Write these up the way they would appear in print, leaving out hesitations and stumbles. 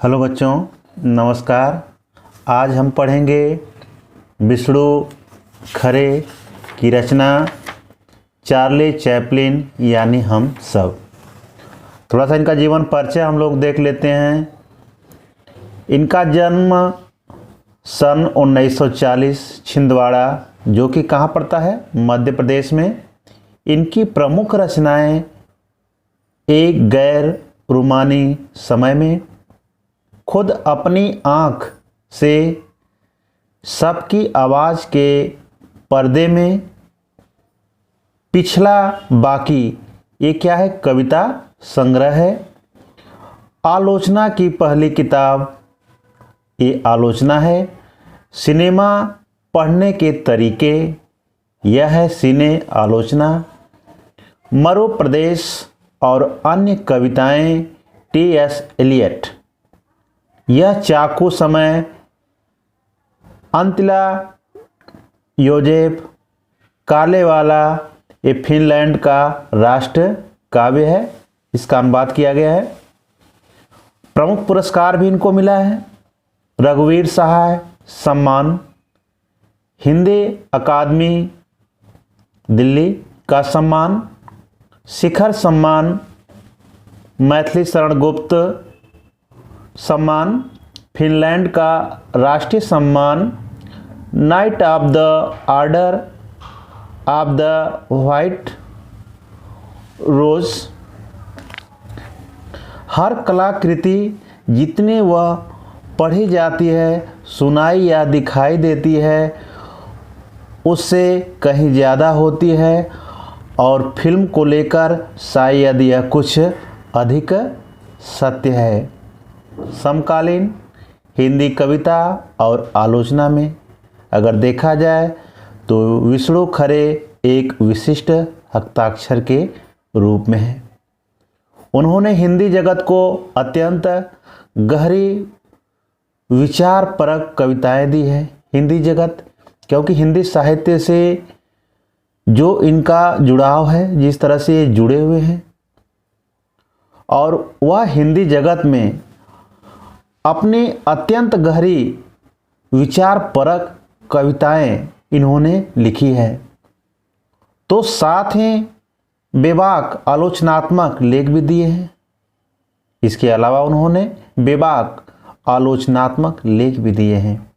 Hello बच्चों, नमस्कार। आज हम पढ़ेंगे विष्णु खरे की रचना चार्ली चैपलिन यानी हम सब। थोड़ा सा इनका जीवन परिचय हम लोग देख लेते हैं। इनका जन्म सन 1940 छिंदवाड़ा, जो कि कहाँ पड़ता है, मध्य प्रदेश में। इनकी प्रमुख रचनाएं एक गैर रूमानी समय में, खुद अपनी आँख से, सबकी आवाज़ के पर्दे में, पिछला बाकी, ये क्या है, कविता संग्रह है। आलोचना की पहली किताब ये आलोचना है। सिनेमा पढ़ने के तरीके, यह है सिने आलोचना। मरो प्रदेश और अन्य कविताएं टी.एस. एलियट। यह चाकू समय, अंतिला योजेफ, काले वाला, ये फिनलैंड का राष्ट्र काव्य है। इसका अनुवाद किया गया है। प्रमुख पुरस्कार भी इनको मिला है। रघुवीर सहाय सम्मान, हिंदी अकादमी दिल्ली का सम्मान, शिखर सम्मान, मैथिली शरण गुप्त सम्मान, फिनलैंड का राष्ट्रीय सम्मान, knight of the order of the white rose. हर कलाकृति जितने वह पढ़ी जाती है, सुनाई या दिखाई देती है, उससे कहीं ज़्यादा होती है और फिल्म को लेकर शायद यह कुछ अधिक सत्य है। समकालीन हिंदी कविता और आलोचना में अगर देखा जाए तो विष्णु खरे एक विशिष्ट हस्ताक्षर के रूप में है। उन्होंने हिंदी जगत को अत्यंत गहरी विचारपरक कविताएं दी है। हिंदी जगत, क्योंकि हिंदी साहित्य से जो इनका जुड़ाव है, जिस तरह से ये जुड़े हुए हैं, और वह हिंदी जगत में अपनी अत्यंत गहरी विचारपरक कविताएं इन्होंने लिखी है। तो साथ ही बेबाक आलोचनात्मक लेख भी दिए हैं। इसके अलावा उन्होंने बेबाक आलोचनात्मक लेख भी दिए हैं।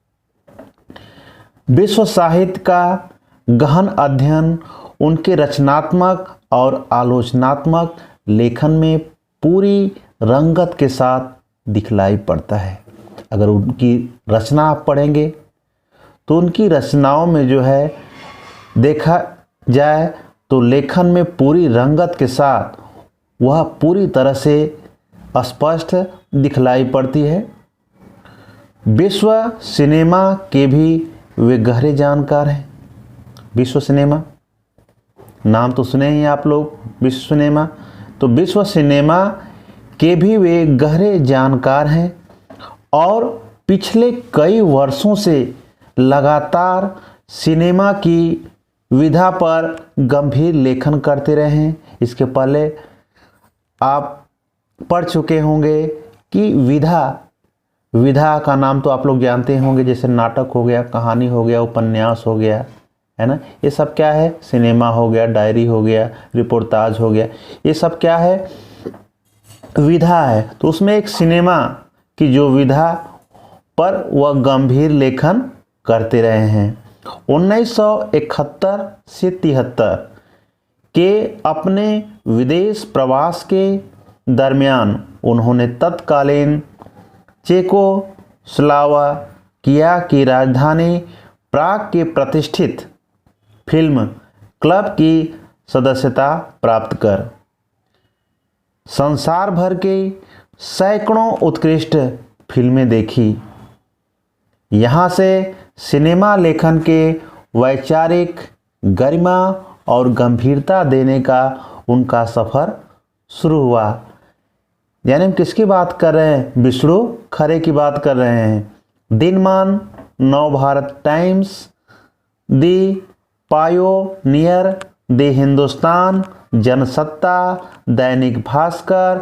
विश्व साहित्य का गहन अध्ययन उनके रचनात्मक और आलोचनात्मक लेखन में पूरी रंगत के साथ दिखलाई पड़ता है। अगर उनकी रचना आप पढ़ेंगे तो उनकी रचनाओं में जो है देखा जाए तो लेखन में पूरी रंगत के साथ वह पूरी तरह से स्पष्ट दिखलाई पड़ती है। विश्व सिनेमा के भी वे गहरे जानकार हैं। विश्व सिनेमा नाम तो सुने ही आप लोग, विश्व सिनेमा। तो विश्व सिनेमा के भी वे गहरे जानकार हैं और पिछले कई वर्षों से लगातार सिनेमा की विधा पर गंभीर लेखन करते रहे हैं। इसके पहले आप पढ़ चुके होंगे कि विधा का नाम तो आप लोग जानते होंगे, जैसे नाटक हो गया, कहानी हो गया, उपन्यास हो गया, है ना। ये सब क्या है, सिनेमा हो गया, डायरी हो गया, रिपोर्टाज हो गया, ये सब क्या है, विधा है। तो उसमें एक सिनेमा की जो विधा पर वह गंभीर लेखन करते रहे हैं। 1971 से 73 के अपने विदेश प्रवास के दरमियान उन्होंने तत्कालीन चेकोस्लोवाकिया की राजधानी प्राग के प्रतिष्ठित फिल्म क्लब की सदस्यता प्राप्त कर संसार भर के सैकड़ों उत्कृष्ट फिल्में देखी। यहाँ से सिनेमा लेखन के वैचारिक गरिमा और गंभीरता देने का उनका सफ़र शुरू हुआ। यानी हम किसकी बात कर रहे हैं, विष्णु खरे की बात कर रहे हैं। दिनमान, नवभारत टाइम्स, दी पायोनियर, दी हिंदुस्तान, जनसत्ता, दैनिक भास्कर,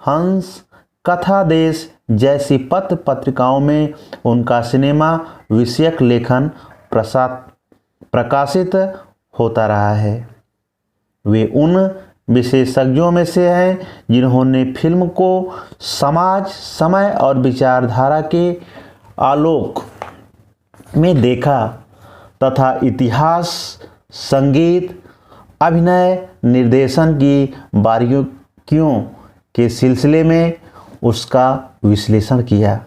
हंस, कथा देश, जैसी पत्र पत्रिकाओं में उनका सिनेमा विषयक लेखन प्रकाशित होता रहा है। वे उन विशेषज्ञों में से हैं जिन्होंने फिल्म को समाज, समय और विचारधारा के आलोक में देखा तथा इतिहास, संगीत, अभिनय, निर्देशन की बारीकियों के सिलसिले में उसका विश्लेषण किया।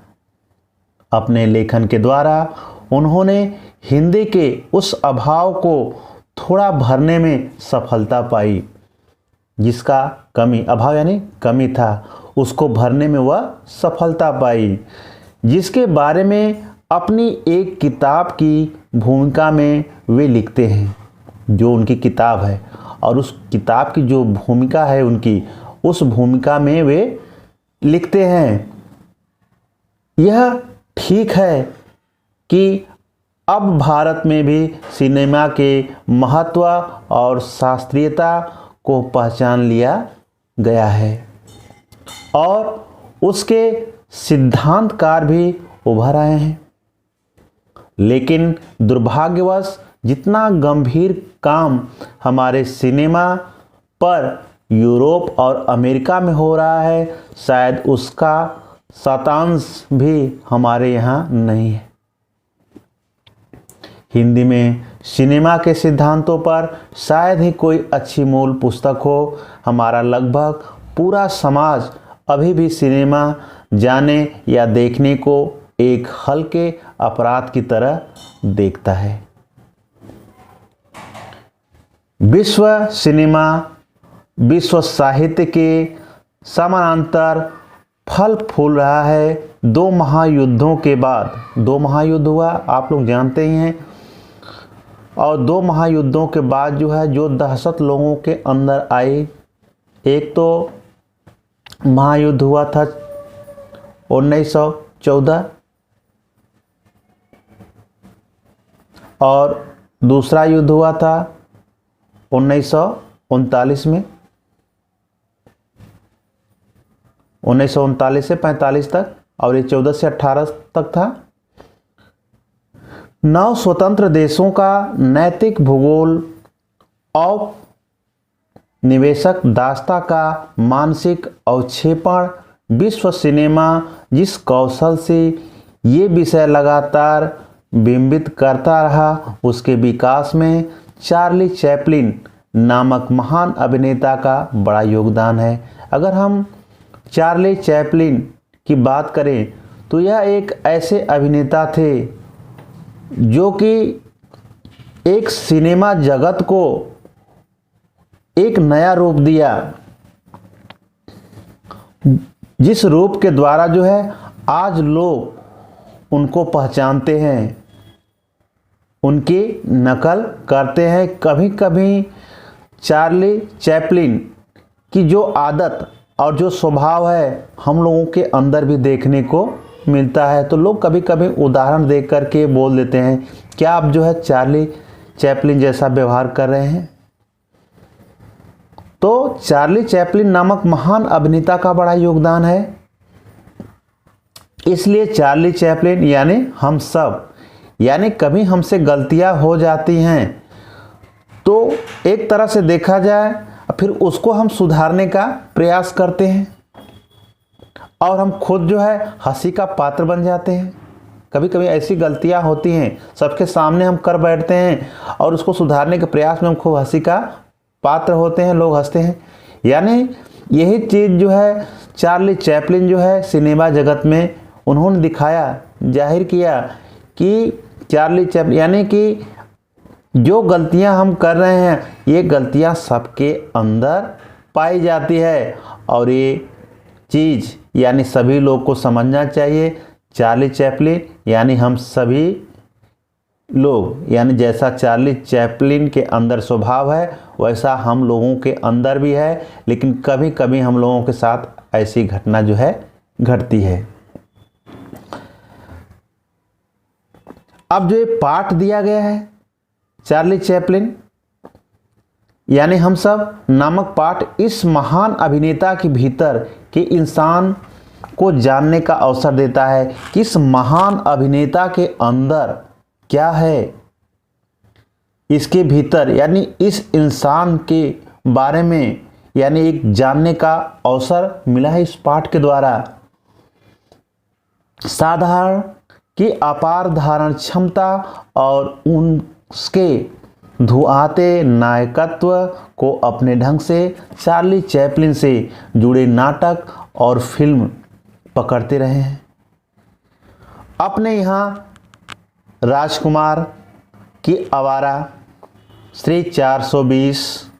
अपने लेखन के द्वारा उन्होंने हिंदी के उस अभाव को थोड़ा भरने में सफलता पाई जिसका अभाव यानी कमी था, उसको भरने में वह सफलता पाई, जिसके बारे में अपनी एक किताब की भूमिका में वे लिखते हैं। जो उनकी किताब है और उस किताब की जो भूमिका है उनकी, उस भूमिका में वे लिखते हैं, यह ठीक है कि अब भारत में भी सिनेमा के महत्व और शास्त्रीयता को पहचान लिया गया है और उसके सिद्धांतकार भी उभर आए हैं। लेकिन दुर्भाग्यवश जितना गंभीर काम हमारे सिनेमा पर यूरोप और अमेरिका में हो रहा है, शायद उसका शतांश भी हमारे यहाँ नहीं है। हिंदी में सिनेमा के सिद्धांतों पर शायद ही कोई अच्छी मूल पुस्तक हो। हमारा लगभग पूरा समाज अभी भी सिनेमा जाने या देखने को एक हल्के अपराध की तरह देखता है। विश्व सिनेमा विश्व साहित्य के समानांतर फल फूल रहा है। 2 महायुद्धों के बाद 2 महायुद्ध हुआ, आप लोग जानते ही हैं, और 2 महायुद्धों के बाद जो दहशत लोगों के अंदर आई। एक तो महायुद्ध हुआ था 1914 और दूसरा युद्ध हुआ था 1939 में, 1939 से 45 तक, और ये 14 से 18 तक था। 9 स्वतंत्र देशों का नैतिक भूगोल औपनिवेशिक दास्ता का मानसिक अवक्षेपण, विश्व सिनेमा जिस कौशल से ये विषय लगातार बिंबित करता रहा, उसके विकास में चार्ली चैपलिन नामक महान अभिनेता का बड़ा योगदान है। अगर हम चार्ली चैपलिन की बात करें तो यह एक ऐसे अभिनेता थे जो कि एक सिनेमा जगत को एक नया रूप दिया, जिस रूप के द्वारा आज लोग उनको पहचानते हैं, उनकी नकल करते हैं। कभी कभी चार्ली चैपलिन की जो आदत और जो स्वभाव है हम लोगों के अंदर भी देखने को मिलता है। तो लोग कभी कभी उदाहरण देख करके बोल देते हैं, क्या आप चार्ली चैपलिन जैसा व्यवहार कर रहे हैं? तो चार्ली चैपलिन नामक महान अभिनेता का बड़ा योगदान है। इसलिए चार्ली चैपलिन यानी हम सब, यानी कभी हमसे गलतियां हो जाती हैं तो एक तरह से देखा जाए फिर उसको हम सुधारने का प्रयास करते हैं और हम खुद हंसी का पात्र बन जाते हैं। कभी कभी ऐसी गलतियां होती हैं, सबके सामने हम कर बैठते हैं और उसको सुधारने के प्रयास में हम खूब हंसी का पात्र होते हैं, लोग हंसते हैं। यानी यही चीज़ चार्ली चैपलिन सिनेमा जगत में उन्होंने दिखाया, जाहिर किया कि चार्ली चैपलिन यानी कि जो गलतियां हम कर रहे हैं ये गलतियां सबके अंदर पाई जाती है और ये चीज़ यानी सभी लोग को समझना चाहिए। चार्ली चैपलिन यानी हम सभी लोग, यानी जैसा चार्ली चैपलिन के अंदर स्वभाव है वैसा हम लोगों के अंदर भी है, लेकिन कभी कभी हम लोगों के साथ ऐसी घटना घटती है। अब जो ये पाठ दिया गया है चार्ली चैपलिन यानी हम सब नामक पाठ इस महान अभिनेता के भीतर के इंसान को जानने का अवसर देता है कि इस महान अभिनेता के अंदर क्या है, इसके भीतर, यानी इस इंसान के बारे में यानी एक जानने का अवसर मिला है इस पाठ के द्वारा। साधारण की अपार धारण क्षमता और उसके धुआते नायकत्व को अपने ढंग से चार्ली चैपलिन से जुड़े नाटक और फिल्म पकड़ते रहे हैं। अपने यहाँ राजकुमार की आवारा, श्री 420,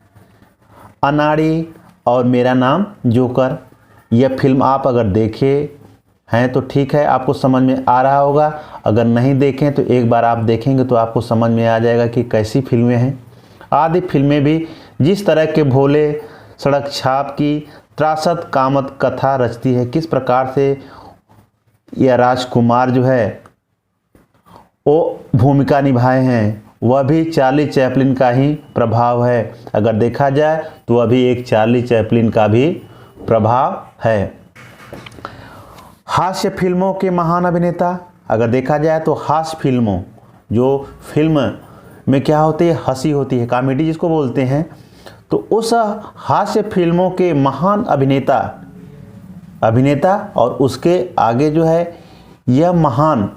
अनाड़ी और मेरा नाम जोकर, यह फिल्म आप अगर देखे हैं तो ठीक है, आपको समझ में आ रहा होगा। अगर नहीं देखें तो एक बार आप देखेंगे तो आपको समझ में आ जाएगा कि कैसी फिल्में हैं। आदि फिल्में भी जिस तरह के भोले सड़क छाप की त्रासद कामत कथा रचती है, किस प्रकार से यह राजकुमार जो है वो भूमिका निभाए हैं, वह भी चार्ली चैपलिन का ही प्रभाव है। अगर देखा जाए तो वह भी एक चार्ली चैपलिन का भी प्रभाव है। हास्य फिल्मों के महान अभिनेता, अगर देखा जाए तो हास्य फिल्मों, जो फिल्म में क्या होती है, हंसी होती है, कॉमेडी जिसको बोलते हैं, तो उस हास्य फिल्मों के महान अभिनेता और उसके आगे जो है यह महान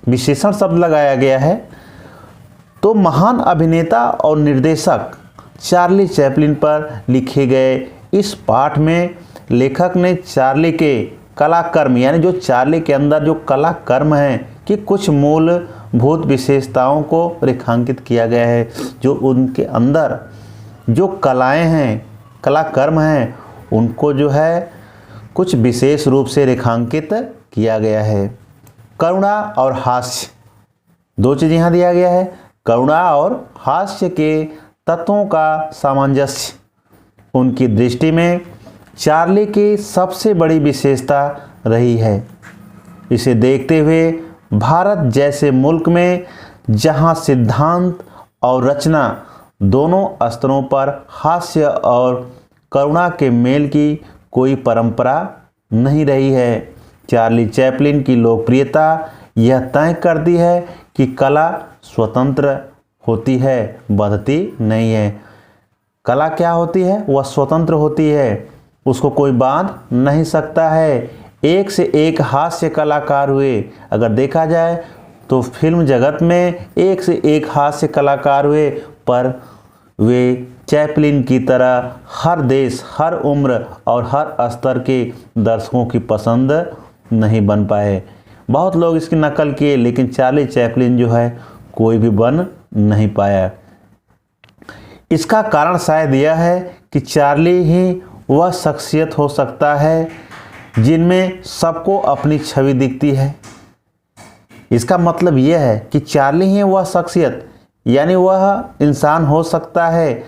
विशेषण शब्द लगाया गया है। तो महान अभिनेता और निर्देशक चार्ली चैपलिन पर लिखे गए इस पाठ में लेखक ने चार्ली के कलाकर्म, यानी जो चार्ली के अंदर जो कलाकर्म है कि कुछ मूलभूत विशेषताओं को रेखांकित किया गया है। जो उनके अंदर जो कलाएं हैं, कलाकर्म हैं, उनको जो है कुछ विशेष रूप से रेखांकित किया गया है। करुणा और हास्य, दो चीज़ यहाँ दिया गया है। करुणा और हास्य के तत्वों का सामंजस्य उनकी दृष्टि में चार्ली की सबसे बड़ी विशेषता रही है। इसे देखते हुए भारत जैसे मुल्क में जहां सिद्धांत और रचना दोनों स्तरों पर हास्य और करुणा के मेल की कोई परंपरा नहीं रही है, चार्ली चैपलिन की लोकप्रियता यह तय करती है कि कला स्वतंत्र होती है, बंधती नहीं है। कला क्या होती है, वह स्वतंत्र होती है, उसको कोई बांध नहीं सकता है। एक से एक हास्य कलाकार हुए, अगर देखा जाए तो फिल्म जगत में एक से एक हास्य कलाकार हुए, पर वे चैपलिन की तरह हर देश, हर उम्र और हर स्तर के दर्शकों की पसंद नहीं बन पाए। बहुत लोग इसकी नकल किए, लेकिन चार्ली चैपलिन जो है कोई भी बन नहीं पाया। इसका कारण शायद यह है कि चार्ली ही वह शख्सियत हो सकता है जिनमें सबको अपनी छवि दिखती है। इसका मतलब यह है कि चार्ली ही वह शख्सियत, यानी वह इंसान हो सकता है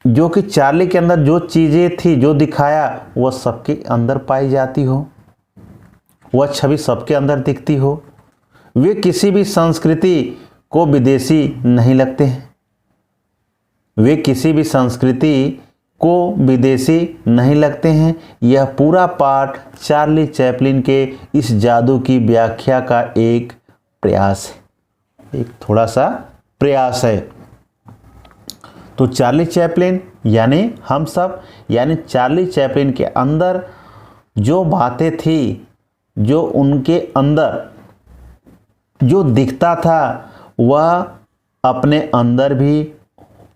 जो कि चार्ली के अंदर जो चीज़ें थी, जो दिखाया, वह सबके अंदर पाई जाती हो, वह छवि सबके अंदर दिखती हो। वे किसी भी संस्कृति को विदेशी नहीं लगते हैं, वे किसी भी संस्कृति को विदेशी नहीं लगते हैं। यह पूरा पाठ चार्ली चैपलिन के इस जादू की व्याख्या का एक प्रयास है, एक थोड़ा सा प्रयास है। तो चार्ली चैपलिन यानी हम सब, यानी चार्ली चैपलिन के अंदर जो बातें थी, जो उनके अंदर जो दिखता था, वह अपने अंदर भी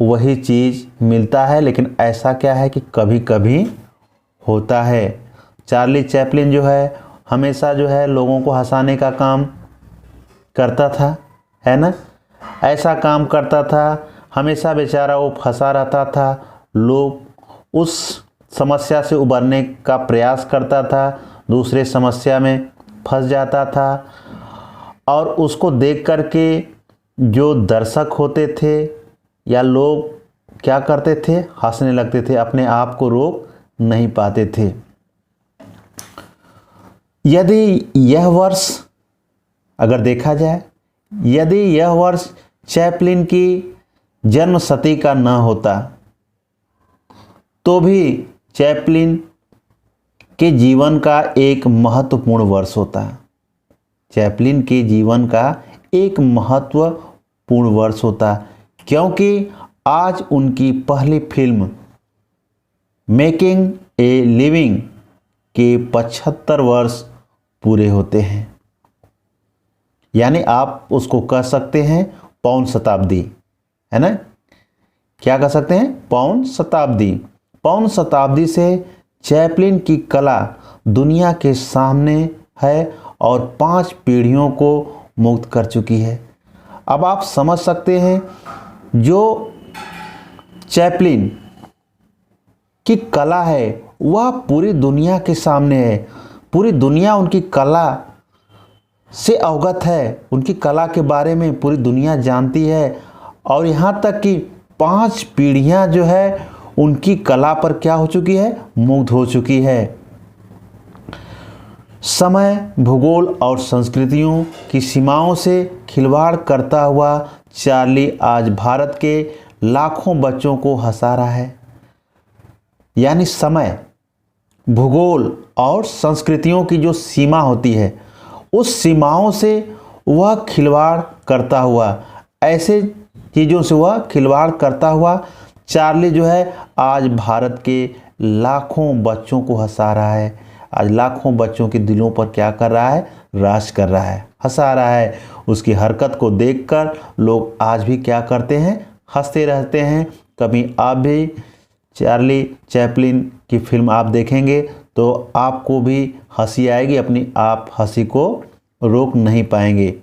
वही चीज़ मिलता है। लेकिन ऐसा क्या है कि कभी कभी होता है। चार्ली चैपलिन जो है हमेशा जो है लोगों को हंसाने का काम करता था, है ना, ऐसा काम करता था, हमेशा बेचारा वो फंसा रहता था, लोग उस समस्या से उबरने का प्रयास करता था, दूसरे समस्या में फंस जाता था, और उसको देख करके जो दर्शक होते थे या लोग क्या करते थे, हंसने लगते थे, अपने आप को रोक नहीं पाते थे। यदि यह वर्ष, अगर देखा जाए, यदि यह वर्ष चैपलिन की जन्म शती का न होता तो भी चैपलिन के जीवन का एक महत्वपूर्ण वर्ष होता है। चैपलिन के जीवन का एक महत्वपूर्ण वर्ष होता है, क्योंकि आज उनकी पहली फिल्म मेकिंग ए लिविंग के 75 वर्ष पूरे होते हैं। यानी आप उसको कह सकते हैं पौन शताब्दी, है ना। क्या कह सकते हैं? पौन शताब्दी। पौन शताब्दी से चैपलिन की कला दुनिया के सामने है और 5 पीढ़ियों को मुक्त कर चुकी है। अब आप समझ सकते हैं, जो चैपलिन की कला है वह पूरी दुनिया के सामने है। पूरी दुनिया उनकी कला से अवगत है, उनकी कला के बारे में पूरी दुनिया जानती है। और यहाँ तक कि 5 पीढ़ियाँ जो है उनकी कला पर क्या हो चुकी है? मुग्ध हो चुकी है। समय, भूगोल और संस्कृतियों की सीमाओं से खिलवाड़ करता हुआ चार्ली आज भारत के लाखों बच्चों को हंसा रहा है। यानी समय, भूगोल और संस्कृतियों की जो सीमा होती है, उस सीमाओं से वह खिलवाड़ करता हुआ, ऐसे चीज़ों से वह खिलवाड़ करता हुआ चार्ली जो है आज भारत के लाखों बच्चों को हंसा रहा है। आज लाखों बच्चों के दिलों पर क्या कर रहा है? राज कर रहा है, हंसा रहा है। उसकी हरकत को देखकर लोग आज भी क्या करते हैं? हंसते रहते हैं। कभी आप भी चार्ली चैपलिन की फिल्म आप देखेंगे तो आपको भी हंसी आएगी, अपनी आप हंसी को रोक नहीं पाएंगे।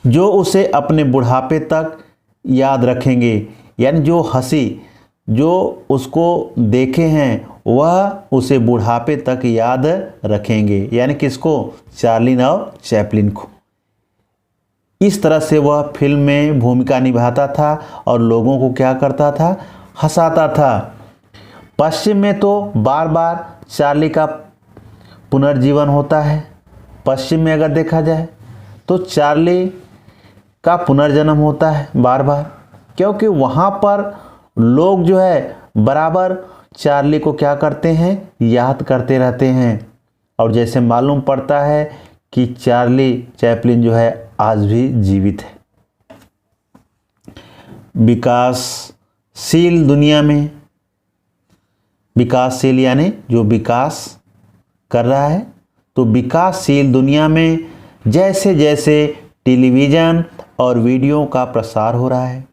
जो उसे अपने बुढ़ापे तक याद रखेंगे, यानी जो हंसी जो उसको देखे हैं वह उसे बुढ़ापे तक याद रखेंगे। यानी किसको? चार्ली और चैपलिन को। इस तरह से वह फिल्म में भूमिका निभाता था और लोगों को क्या करता था? हंसाता था। पश्चिम में तो बार बार चार्ली का पुनर्जीवन होता है। पश्चिम में अगर देखा जाए तो चार्ली का पुनर्जन्म होता है बार बार, क्योंकि वहाँ पर लोग जो है बराबर चार्ली को क्या करते हैं? याद करते रहते हैं। और जैसे मालूम पड़ता है कि चार्ली चैपलिन जो है आज भी जीवित है। विकासशील दुनिया में, विकासशील यानी जो विकास कर रहा है, तो विकासशील दुनिया में जैसे जैसे टेलीविज़न और वीडियो का प्रसार हो रहा है,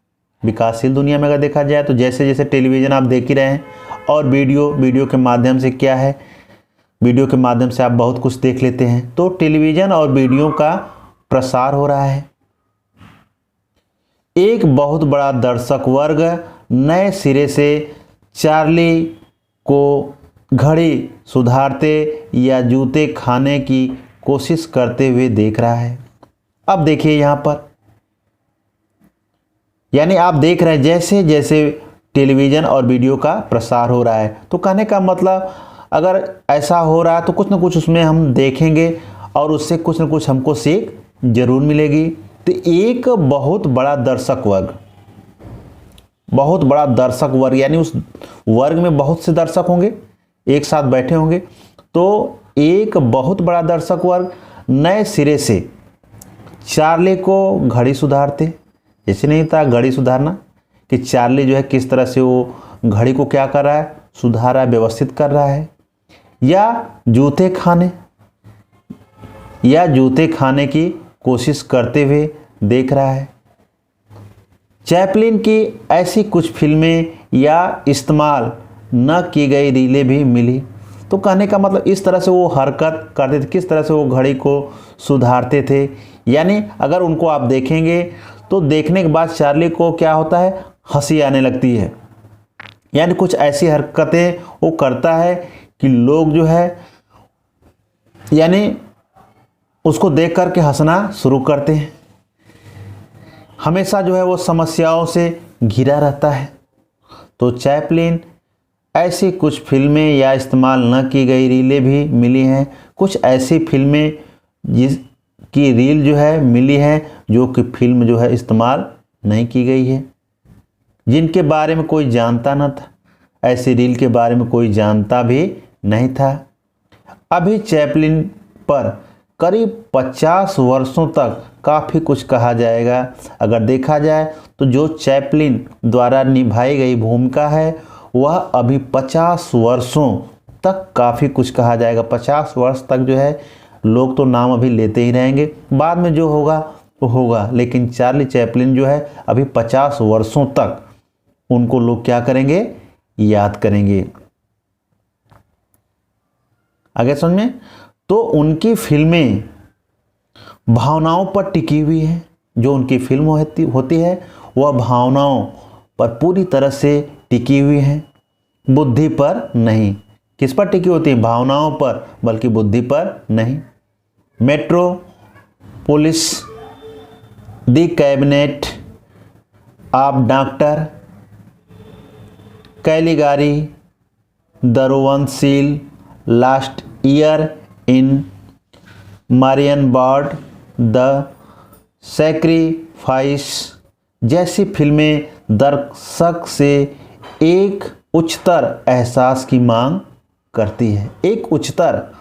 विकासशील दुनिया में अगर देखा जाए तो जैसे जैसे टेलीविज़न आप देख ही रहे हैं और वीडियो के माध्यम से क्या है? वीडियो के माध्यम से आप बहुत कुछ देख लेते हैं। तो टेलीविज़न और वीडियो का प्रसार हो रहा है। एक बहुत बड़ा दर्शक वर्ग नए सिरे से चार्ली को घड़ी सुधारते या जूते खाने की कोशिश करते हुए देख रहा है। अब देखिए यहाँ पर, यानी आप देख रहे हैं जैसे जैसे टेलीविज़न और वीडियो का प्रसार हो रहा है, तो कहने का मतलब अगर ऐसा हो रहा है तो कुछ ना कुछ उसमें हम देखेंगे और उससे कुछ ना कुछ हमको सीख जरूर मिलेगी। तो एक बहुत बड़ा दर्शक वर्ग, बहुत बड़ा दर्शक वर्ग, यानी उस वर्ग में बहुत से दर्शक होंगे, एक साथ बैठे होंगे, तो एक बहुत बड़ा दर्शक वर्ग नए सिरे से चार्ली को घड़ी सुधारते। जैसे नहीं था घड़ी सुधारना कि चार्ली जो है किस तरह से वो घड़ी को क्या कर रहा है? सुधार रहा है, व्यवस्थित कर रहा है। या जूते खाने की कोशिश करते हुए देख रहा है। चैपलिन की ऐसी कुछ फिल्में या इस्तेमाल न की गई रीलें भी मिली। तो कहने का मतलब इस तरह से वो हरकत करते थे, किस तरह से वो घड़ी को सुधारते थे। यानी अगर उनको आप देखेंगे तो देखने के बाद चार्ली को क्या होता है? हंसी आने लगती है। यानी कुछ ऐसी हरकतें वो करता है कि लोग जो है यानी उसको देख कर के हंसना शुरू करते हैं। हमेशा जो है वो समस्याओं से घिरा रहता है। तो चैपलिन ऐसी कुछ फिल्में या इस्तेमाल न की गई रीलें भी मिली हैं। कुछ ऐसी फिल्में जिसकी रील जो है मिली है जो कि फिल्म जो है इस्तेमाल नहीं की गई है, जिनके बारे में कोई जानता न था। ऐसी रील के बारे में कोई जानता भी नहीं था। अभी चैपलिन पर करीब 50 वर्षों तक काफ़ी कुछ कहा जाएगा। अगर देखा जाए तो जो चैपलिन द्वारा निभाई गई भूमिका है वह अभी 50 वर्षों तक काफ़ी कुछ कहा जाएगा। 50 वर्ष तक जो है लोग तो नाम अभी लेते ही रहेंगे, बाद में जो होगा वो होगा, लेकिन चार्ली चैपलिन जो है अभी 50 वर्षों तक उनको लोग क्या करेंगे, याद करेंगे। आगे समझ में, तो उनकी फिल्में भावनाओं पर टिकी हुई है। जो उनकी फिल्म होती है वह भावनाओं पर पूरी तरह से टिकी हुई है, बुद्धि पर नहीं। किस पर टिकी होती है? भावनाओं पर, बल्कि बुद्धि पर नहीं। Metropolis, the cabinet of doctor Caligari, the Rowanshield, last year in Marienbad, the sacrifice जैसी फिल्में दर्शक से एक उच्चतर एहसास की मांग करती है, एक उच्चतर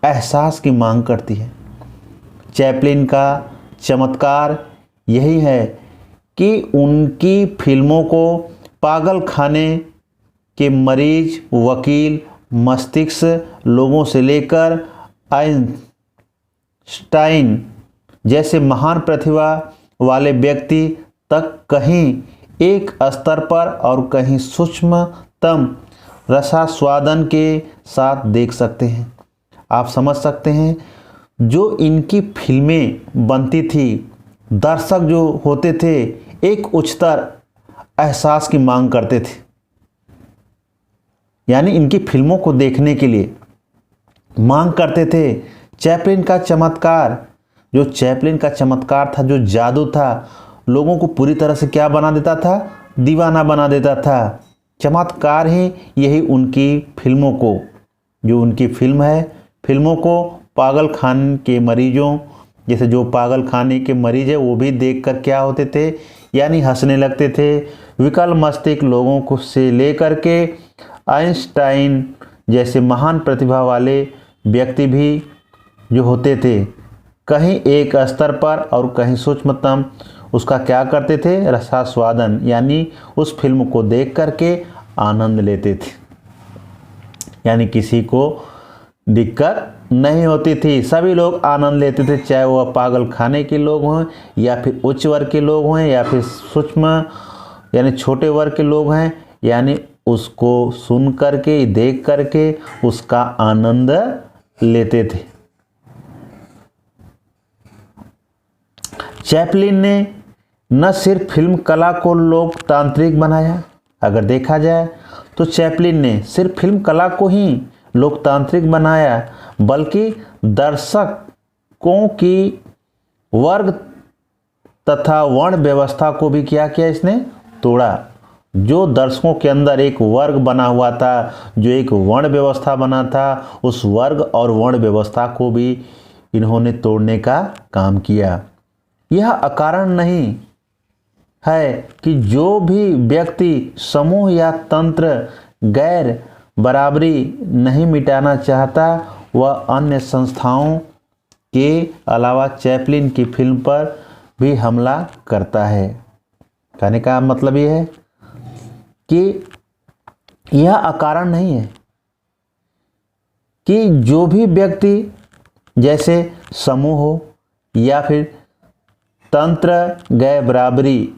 एहसास की मांग करती है। चैपलिन का चमत्कार यही है कि उनकी फिल्मों को पागल खाने के मरीज, वकील, मस्तिष्क लोगों से लेकर आइंस्टाइन जैसे महान प्रतिभा वाले व्यक्ति तक कहीं एक स्तर पर और कहीं सूक्ष्मतम रसास्वादन के साथ देख सकते हैं। आप समझ सकते हैं, जो इनकी फिल्में बनती थी, दर्शक जो होते थे एक उच्चतर एहसास की मांग करते थे। यानी इनकी फिल्मों को देखने के लिए मांग करते थे। चैपलिन का चमत्कार, जो चैपलिन का चमत्कार था, जो जादू था, लोगों को पूरी तरह से क्या बना देता था? दीवाना बना देता था। चमत्कार ही यही उनकी फिल्मों को, जो उनकी फिल्म है, फिल्मों को पागल खाने के मरीजों, जैसे जो पागल खाने के मरीज है वो भी देखकर क्या होते थे, यानी हंसने लगते थे। विकल मस्तिष्क लोगों को से लेकर के आइंस्टाइन जैसे महान प्रतिभा वाले व्यक्ति भी जो होते थे, कहीं एक स्तर पर और कहीं सूक्ष्मतम उसका क्या करते थे? रसास्वादन, यानी उस फिल्म को देख करके आनंद लेते थे। यानी किसी को दिक्कत नहीं होती थी, सभी लोग आनंद लेते थे, चाहे वह पागल खाने के लोग हों या फिर उच्च वर्ग के लोग हों या फिर सूक्ष्म यानी छोटे वर्ग के लोग हैं, यानी उसको सुन करके, देख करके उसका आनंद लेते थे। चैपलिन ने न सिर्फ फिल्म कला को लोकतांत्रिक बनाया, अगर देखा जाए तो चैपलिन ने सिर्फ फिल्म कला को ही लोकतांत्रिक बनाया, बल्कि दर्शकों की वर्ग तथा वर्ण व्यवस्था को भी क्या किया इसने? तोड़ा। जो दर्शकों के अंदर एक वर्ग बना हुआ था, जो एक वर्ण व्यवस्था बना था, उस वर्ग और वर्ण व्यवस्था को भी इन्होंने तोड़ने का काम किया। यह अकारण नहीं है कि जो भी व्यक्ति समूह या तंत्र गैर बराबरी नहीं मिटाना चाहता, वह अन्य संस्थाओं के अलावा चैपलिन की फिल्म पर भी हमला करता है। कहने का मतलब यह है कि यह अकारण नहीं है कि जो भी व्यक्ति जैसे समूह हो या फिर तंत्र गैर बराबरी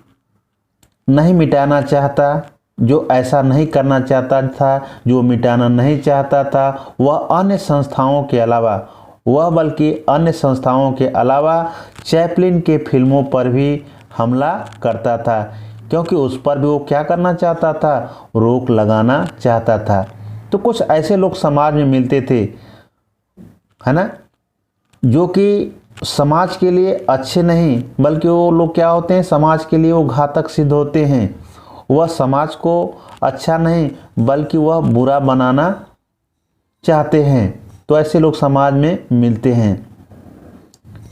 नहीं मिटाना चाहता, जो ऐसा नहीं करना चाहता था, जो मिटाना नहीं चाहता था, वह अन्य संस्थाओं के अलावा, वह बल्कि अन्य संस्थाओं के अलावा चैपलिन के फिल्मों पर भी हमला करता था, क्योंकि उस पर भी वो क्या करना चाहता था? रोक लगाना चाहता था। तो कुछ ऐसे लोग समाज में मिलते थे, है ना, जो कि समाज के लिए अच्छे नहीं, बल्कि वो लोग क्या होते हैं? समाज के लिए वो घातक सिद्ध होते हैं। वह समाज को अच्छा नहीं, बल्कि वह बुरा बनाना चाहते हैं। तो ऐसे लोग समाज में मिलते हैं।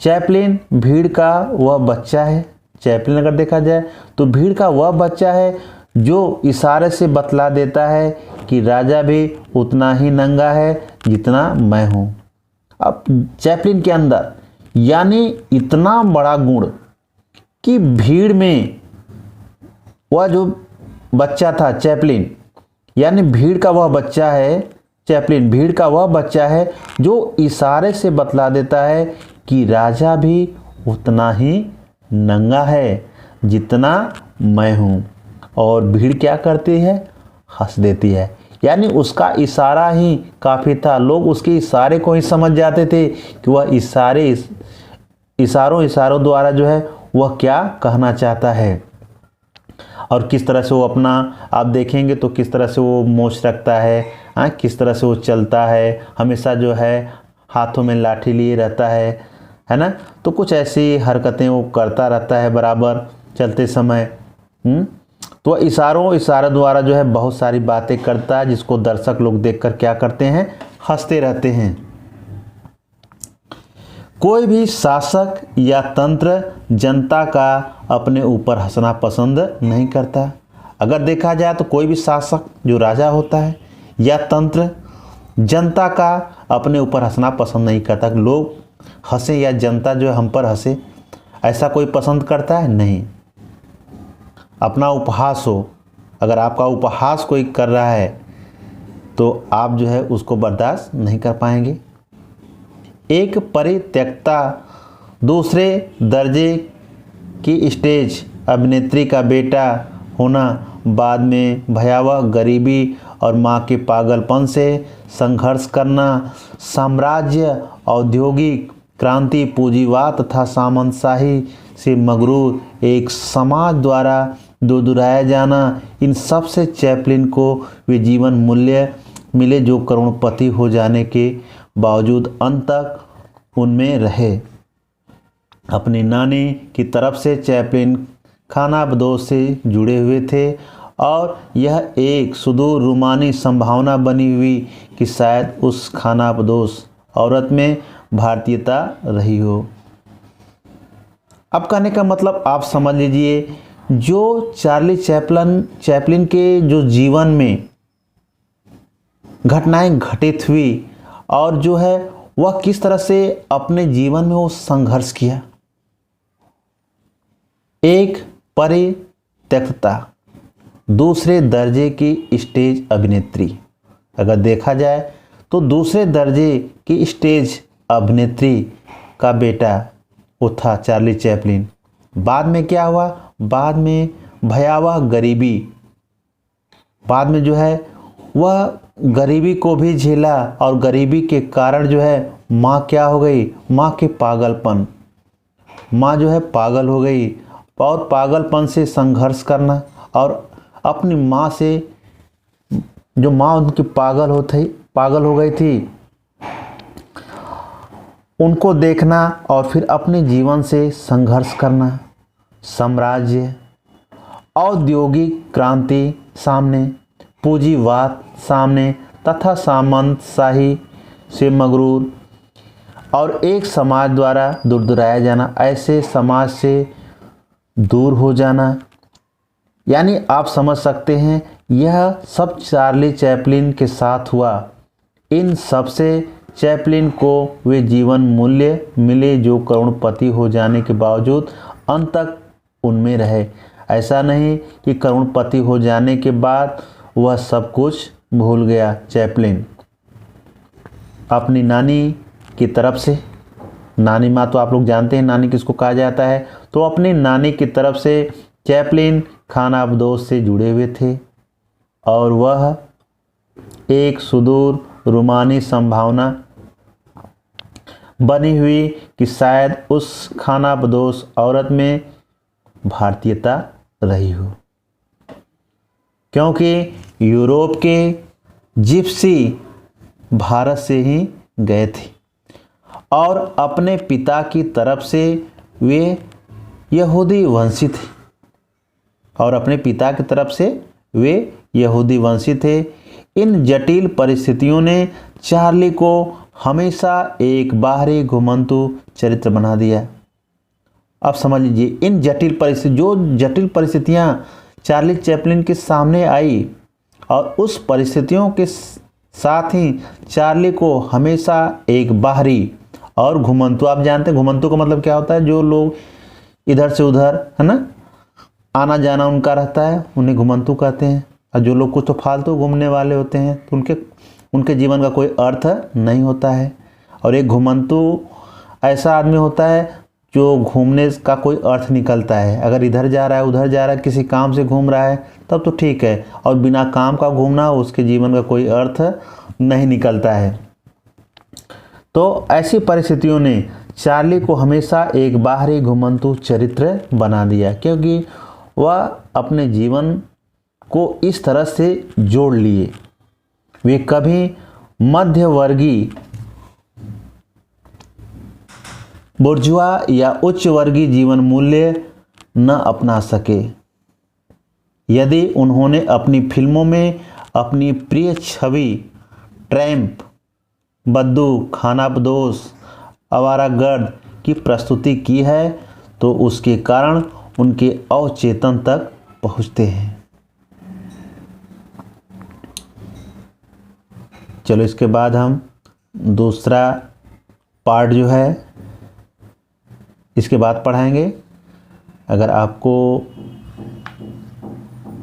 चैपलिन भीड़ का वह बच्चा है। चैपलिन अगर देखा जाए तो भीड़ का वह बच्चा है जो इशारे से बतला देता है कि राजा भी उतना ही नंगा है जितना मैं हूँ। अब चैपलिन के अंदर यानी इतना बड़ा गुण कि भीड़ में वह जो बच्चा था चैपलिन, यानी भीड़ का वह बच्चा है, चैपलिन भीड़ का वह बच्चा है जो इशारे से बतला देता है कि राजा भी उतना ही नंगा है जितना मैं हूँ। और भीड़ क्या करती है? हंस देती है। यानी उसका इशारा ही काफ़ी था, लोग उसके इशारे को ही समझ जाते थे कि वह इशारों द्वारा जो है वह क्या कहना चाहता है। और किस तरह से वो अपना, आप देखेंगे तो किस तरह से वो मोछ रखता है, किस तरह से वो चलता है, हमेशा जो है हाथों में लाठी लिए रहता है ना। तो कुछ ऐसी हरकतें वो करता रहता है बराबर चलते समय। तो इशारों द्वारा जो है बहुत सारी बातें करता है, जिसको दर्शक लोग देखकर क्या करते हैं? हंसते रहते हैं। कोई भी शासक या तंत्र जनता का अपने ऊपर हंसना पसंद नहीं करता। अगर देखा जाए तो कोई भी शासक जो राजा होता है या तंत्र जनता का अपने ऊपर हंसना पसंद नहीं करता। लोग हंसे या जनता जो है हम पर हंसे, ऐसा कोई पसंद करता है? नहीं। अपना उपहास हो, अगर आपका उपहास कोई कर रहा है तो आप जो है उसको बर्दाश्त नहीं कर पाएंगे। एक परित्यक्ता दूसरे दर्जे की स्टेज अभिनेत्री का बेटा होना, बाद में भयावह गरीबी और माँ के पागलपन से संघर्ष करना, साम्राज्य, औद्योगिक क्रांति, पूंजीवाद तथा सामंतशाही से मगरूर एक समाज द्वारा दुराया जाना, इन सब से चैपलिन को वे जीवन मूल्य मिले जो करोड़पति हो जाने के बावजूद अंत तक उनमें रहे। अपनी नानी की तरफ से चैपलिन खानाबदोश से जुड़े हुए थे और यह एक सुदूर रूमानी संभावना बनी हुई कि शायद उस खानाबदोश औरत में भारतीयता रही हो। अब कहने का मतलब आप समझ लीजिए, जो चार्ली चैपलिन के जो जीवन में घटनाएं घटित हुई और जो है वह किस तरह से अपने जीवन में वो संघर्ष किया। एक परित्यक्ता दूसरे दर्जे की स्टेज अभिनेत्री, अगर देखा जाए तो दूसरे दर्जे की स्टेज अभिनेत्री का बेटा वो था चार्ली चैपलिन। बाद में क्या हुआ? बाद में भयावह गरीबी, बाद में जो है वह गरीबी को भी झेला और गरीबी के कारण जो है माँ क्या हो गई? माँ के पागलपन, माँ जो है पागल हो गई और पागलपन से संघर्ष करना और अपनी माँ से, जो माँ उनकी पागल हो गई थी, उनको देखना और फिर अपने जीवन से संघर्ष करना। साम्राज्य, औद्योगिक क्रांति सामने, पूंजीवाद सामने तथा सामंतशाही से मगरूर और एक समाज द्वारा दुराया जाना, ऐसे समाज से दूर हो जाना। यानी आप समझ सकते हैं यह सब चार्ली चैपलिन के साथ हुआ। इन सब से चैपलिन को वे जीवन मूल्य मिले जो करोड़पति हो जाने के बावजूद अंत तक उनमें रहे। ऐसा नहीं कि करोड़पति हो जाने के बाद वह सब कुछ भूल गया। चैपलिन अपनी नानी की तरफ से, नानी माँ तो आप लोग जानते हैं नानी किसको कहा जाता है, तो अपनी नानी की तरफ से चैपलिन खानाबदोश से जुड़े हुए थे और वह एक सुदूर रूमानी संभावना बनी हुई कि शायद उस खानाबदोश औरत में भारतीयता रही हो, क्योंकि यूरोप के जिप्सी भारत से ही गए थे और अपने पिता की तरफ से वे यहूदी वंशी थे और अपने पिता की तरफ से वे यहूदी वंशी थे। इन जटिल परिस्थितियों ने चार्ली को हमेशा एक बाहरी घुमंतु चरित्र बना दिया। अब समझ लीजिए इन जटिल परिस्थितियाँ चार्ली चैपलिन के सामने आई और उस परिस्थितियों के साथ ही चार्ली को हमेशा एक बाहरी और घुमंतु, आप जानते हैं घुमंतु का मतलब क्या होता है, जो लोग इधर से उधर है ना आना जाना उनका रहता है, उन्हें घुमंतु कहते हैं। और जो लोग कुछ तो फालतू घूमने वाले होते हैं तो उनके जीवन का कोई अर्थ नहीं होता है। और एक घुमंतु ऐसा आदमी होता है जो घूमने का कोई अर्थ निकलता है, अगर इधर जा रहा है उधर जा रहा है, किसी काम से घूम रहा है तब तो ठीक है, और बिना काम का घूमना उसके जीवन का कोई अर्थ नहीं निकलता है। तो ऐसी परिस्थितियों ने चार्ली को हमेशा एक बाहरी घुमंतु चरित्र बना दिया, क्योंकि वह अपने जीवन को इस तरह से जोड़ लिए। वे कभी मध्यवर्गीय, बुर्जुआ या उच्च वर्गीय जीवन मूल्य न अपना सके। यदि उन्होंने अपनी फिल्मों में अपनी प्रिय छवि ट्रैम्प, बद्दू, खानाबदोश, आवारागर्द की प्रस्तुति की है तो उसके कारण उनके अवचेतन तक पहुँचते हैं। चलो इसके बाद हम दूसरा पार्ट जो है इसके बाद पढ़ाएंगे। अगर आपको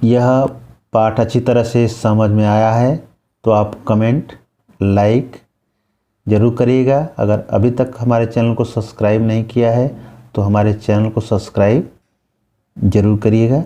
यह पाठ अच्छी तरह से समझ में आया है तो आप कमेंट लाइक ज़रूर करिएगा। अगर अभी तक हमारे चैनल को सब्सक्राइब नहीं किया है तो हमारे चैनल को सब्सक्राइब ज़रूर करिएगा।